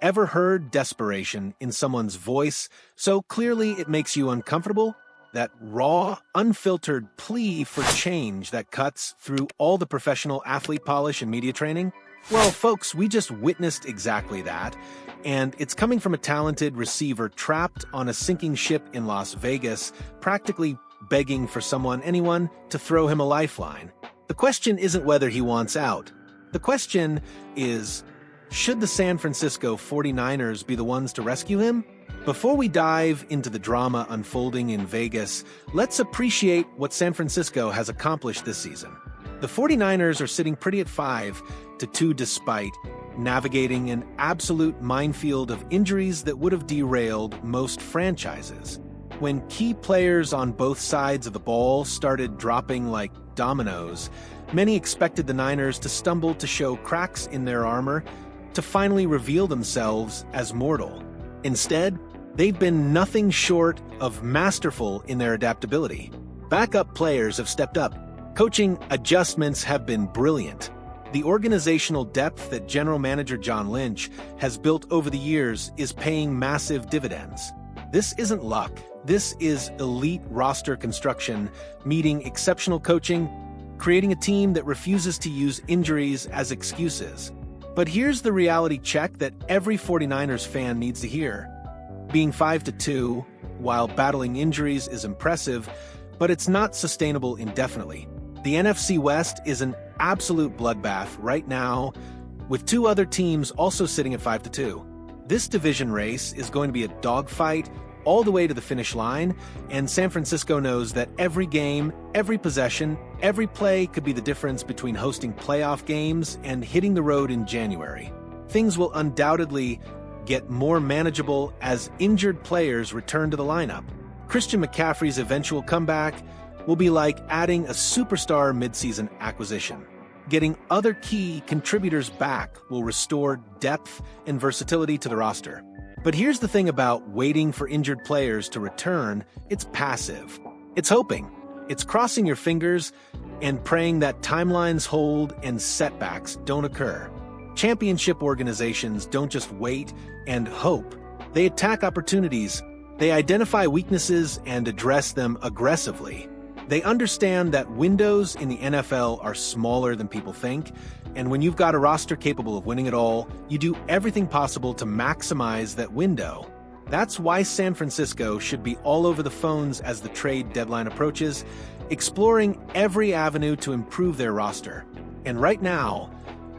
ever heard desperation in someone's voice so clearly it makes you uncomfortable? That raw, unfiltered plea for change that cuts through all the professional athlete polish and media training? Well, folks, we just witnessed exactly that, and it's coming from a talented receiver trapped on a sinking ship in Las Vegas, practically begging for anyone, to throw him a lifeline. The question isn't whether he wants out. The question is, should the San Francisco 49ers be the ones to rescue him? Before we dive into the drama unfolding in Vegas, let's appreciate what San Francisco has accomplished this season. The 49ers are sitting pretty at 5-2 despite navigating an absolute minefield of injuries that would have derailed most franchises. When key players on both sides of the ball started dropping like dominoes, many expected the Niners to stumble to show cracks in their armor, to finally reveal themselves as mortal. Instead, they've been nothing short of masterful in their adaptability. Backup players have stepped up. Coaching adjustments have been brilliant. The organizational depth that General Manager John Lynch has built over the years is paying massive dividends. This isn't luck. This is elite roster construction, meeting exceptional coaching, creating a team that refuses to use injuries as excuses. But here's the reality check that every 49ers fan needs to hear. Being 5-2 while battling injuries is impressive, but it's not sustainable indefinitely. The NFC West is an absolute bloodbath right now, with two other teams also sitting at 5-2. This division race is going to be a dogfight all the way to the finish line, and San Francisco knows that every game, every possession, every play could be the difference between hosting playoff games and hitting the road in January. Things will undoubtedly get more manageable as injured players return to the lineup. Christian McCaffrey's eventual comeback will be like adding a superstar midseason acquisition. Getting other key contributors back will restore depth and versatility to the roster. But here's the thing about waiting for injured players to return: it's passive. It's hoping. It's crossing your fingers and praying that timelines hold and setbacks don't occur. Championship organizations don't just wait and hope. They attack opportunities. They identify weaknesses and address them aggressively. They understand that windows in the NFL are smaller than people think, and when you've got a roster capable of winning it all, you do everything possible to maximize that window. That's why San Francisco should be all over the phones as the trade deadline approaches, exploring every avenue to improve their roster. And right now,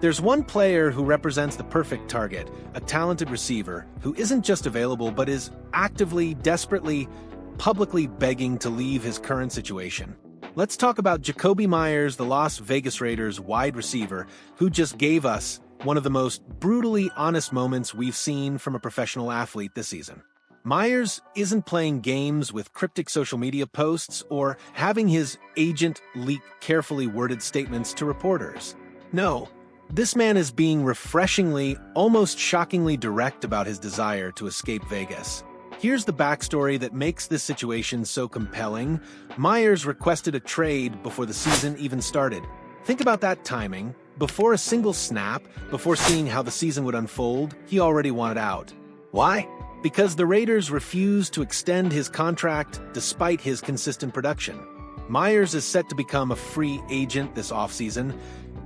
there's one player who represents the perfect target, a talented receiver who isn't just available but is actively, desperately, publicly begging to leave his current situation. Let's talk about Jakobi Meyers, the Las Vegas Raiders wide receiver, who just gave us one of the most brutally honest moments we've seen from a professional athlete this season. Meyers isn't playing games with cryptic social media posts or having his agent leak carefully worded statements to reporters. No, this man is being refreshingly, almost shockingly direct about his desire to escape Vegas. Here's the backstory that makes this situation so compelling. Meyers requested a trade before the season even started. Think about that timing. Before a single snap, before seeing how the season would unfold, he already wanted out. Why? Because the Raiders refused to extend his contract despite his consistent production. Meyers is set to become a free agent this offseason,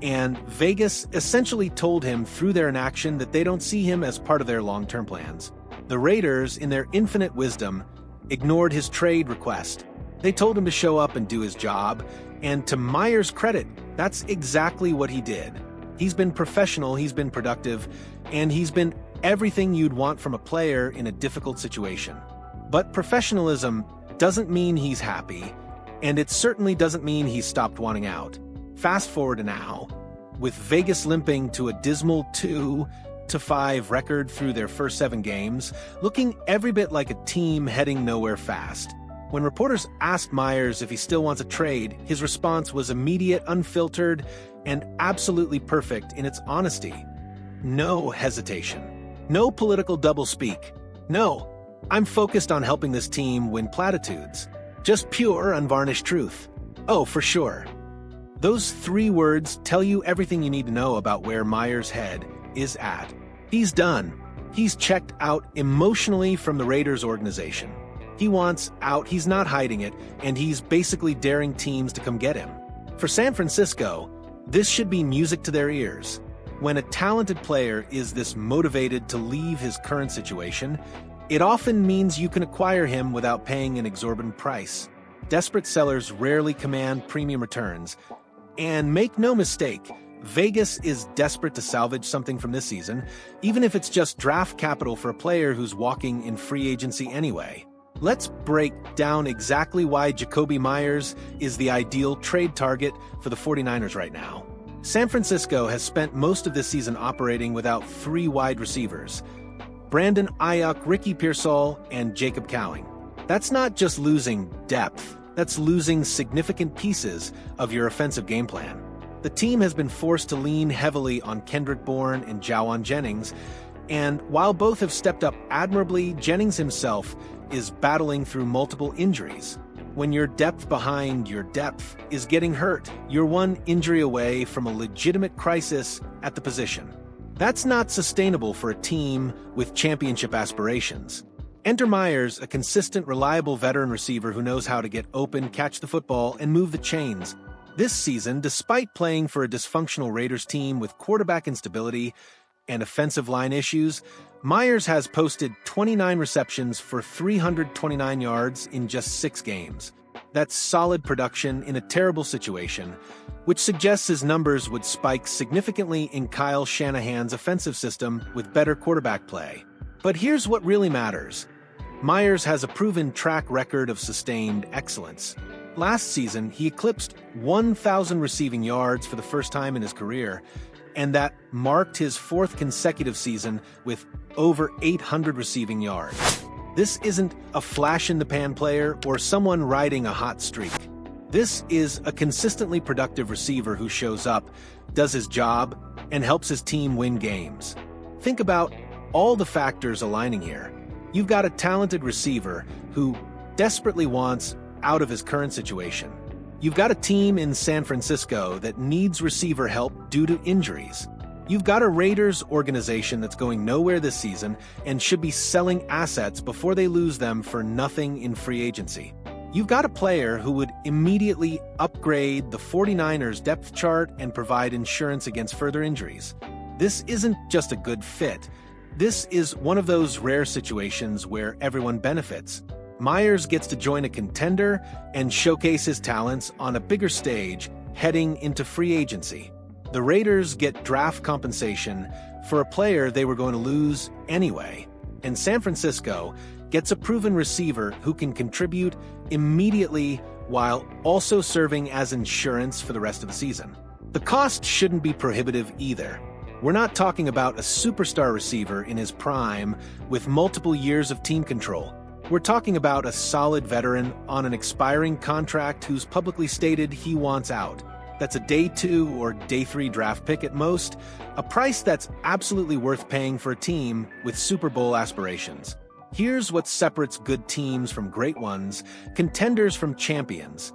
and Vegas essentially told him through their inaction that they don't see him as part of their long-term plans. The Raiders, in their infinite wisdom, ignored his trade request. They told him to show up and do his job, and to Meyers' credit, that's exactly what he did. He's been professional, he's been productive, and he's been everything you'd want from a player in a difficult situation. But professionalism doesn't mean he's happy, and it certainly doesn't mean he's stopped wanting out. Fast forward to now, with Vegas limping to a dismal 2-5 record through their first 7 games, looking every bit like a team heading nowhere fast. When reporters asked Meyers if he still wants a trade, his response was immediate, unfiltered, and absolutely perfect in its honesty. No hesitation. No political doublespeak. No, I'm focused on helping this team win platitudes. Just pure, unvarnished truth. Oh, for sure. Those 3 words tell you everything you need to know about where Meyers' head is at. He's done. He's checked out emotionally from the Raiders organization. He wants out, he's not hiding it, and he's basically daring teams to come get him. For San Francisco, this should be music to their ears. When a talented player is this motivated to leave his current situation, it often means you can acquire him without paying an exorbitant price. Desperate sellers rarely command premium returns. And make no mistake, Vegas is desperate to salvage something from this season, even if it's just draft capital for a player who's walking in free agency anyway. Let's break down exactly why Jakobi Meyers is the ideal trade target for the 49ers right now. San Francisco has spent most of this season operating without three wide receivers: Brandon Aiyuk, Ricky Pearsall, and Jacob Cowing. That's not just losing depth, that's losing significant pieces of your offensive game plan. The team has been forced to lean heavily on Kendrick Bourne and Jawan Jennings, and while both have stepped up admirably, Jennings himself is battling through multiple injuries. When your depth behind your depth is getting hurt, you're one injury away from a legitimate crisis at the position. That's not sustainable for a team with championship aspirations. Enter Meyers, a consistent, reliable veteran receiver who knows how to get open, catch the football, and move the chains. This season, despite playing for a dysfunctional Raiders team with quarterback instability and offensive line issues, Meyers has posted 29 receptions for 329 yards in just 6 games. That's solid production in a terrible situation, which suggests his numbers would spike significantly in Kyle Shanahan's offensive system with better quarterback play. But here's what really matters. Meyers has a proven track record of sustained excellence. Last season, he eclipsed 1,000 receiving yards for the first time in his career, and that marked his 4th consecutive season with over 800 receiving yards. This isn't a flash-in-the-pan player or someone riding a hot streak. This is a consistently productive receiver who shows up, does his job, and helps his team win games. Think about all the factors aligning here. You've got a talented receiver who desperately wants out of his current situation. You've got a team in San Francisco that needs receiver help due to injuries. You've got a Raiders organization that's going nowhere this season and should be selling assets before they lose them for nothing in free agency. You've got a player who would immediately upgrade the 49ers depth chart and provide insurance against further injuries. This isn't just a good fit. This is one of those rare situations where everyone benefits. Meyers gets to join a contender and showcase his talents on a bigger stage heading into free agency. The Raiders get draft compensation for a player they were going to lose anyway, and San Francisco gets a proven receiver who can contribute immediately while also serving as insurance for the rest of the season. The cost shouldn't be prohibitive either. We're not talking about a superstar receiver in his prime with multiple years of team control. We're talking about a solid veteran on an expiring contract who's publicly stated he wants out. That's a day 2 or day 3 draft pick at most, a price that's absolutely worth paying for a team with Super Bowl aspirations. Here's what separates good teams from great ones, contenders from champions: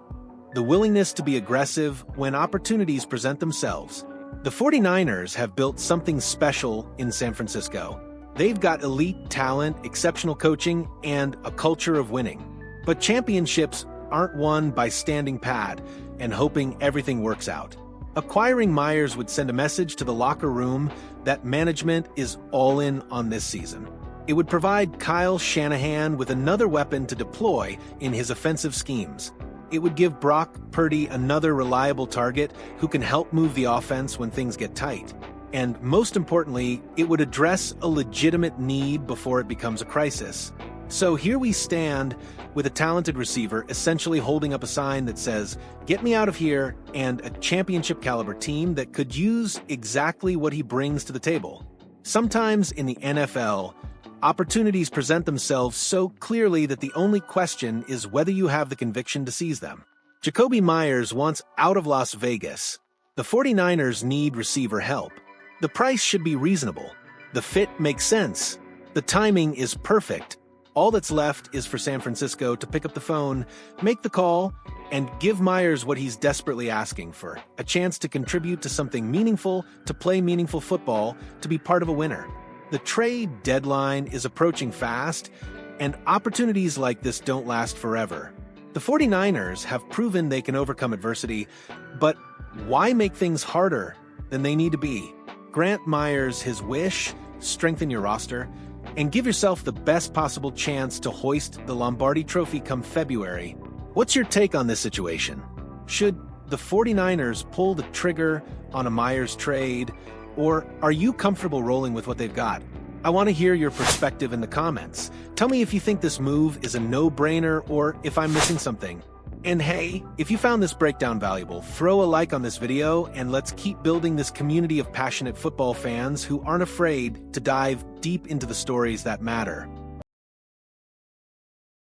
the willingness to be aggressive when opportunities present themselves. The 49ers have built something special in San Francisco. They've got elite talent, exceptional coaching, and a culture of winning. But championships aren't won by standing pat and hoping everything works out. Acquiring Meyers would send a message to the locker room that management is all in on this season. It would provide Kyle Shanahan with another weapon to deploy in his offensive schemes. It would give Brock Purdy another reliable target who can help move the offense when things get tight. And most importantly, it would address a legitimate need before it becomes a crisis. So here we stand with a talented receiver essentially holding up a sign that says, "Get me out of here," and a championship caliber team that could use exactly what he brings to the table. Sometimes in the NFL, opportunities present themselves so clearly that the only question is whether you have the conviction to seize them. Jakobi Meyers wants out of Las Vegas. The 49ers need receiver help. The price should be reasonable. The fit makes sense. The timing is perfect. All that's left is for San Francisco to pick up the phone, make the call, and give Meyers what he's desperately asking for: a chance to contribute to something meaningful, to play meaningful football, to be part of a winner. The trade deadline is approaching fast, and opportunities like this don't last forever. The 49ers have proven they can overcome adversity, but why make things harder than they need to be? Grant Myers his wish, strengthen your roster, and give yourself the best possible chance to hoist the Lombardi Trophy come February. What's your take on this situation? Should the 49ers pull the trigger on a Myers trade, or are you comfortable rolling with what they've got? I want to hear your perspective in the comments. Tell me if you think this move is a no-brainer or if I'm missing something. And hey, if you found this breakdown valuable, throw a like on this video and let's keep building this community of passionate football fans who aren't afraid to dive deep into the stories that matter.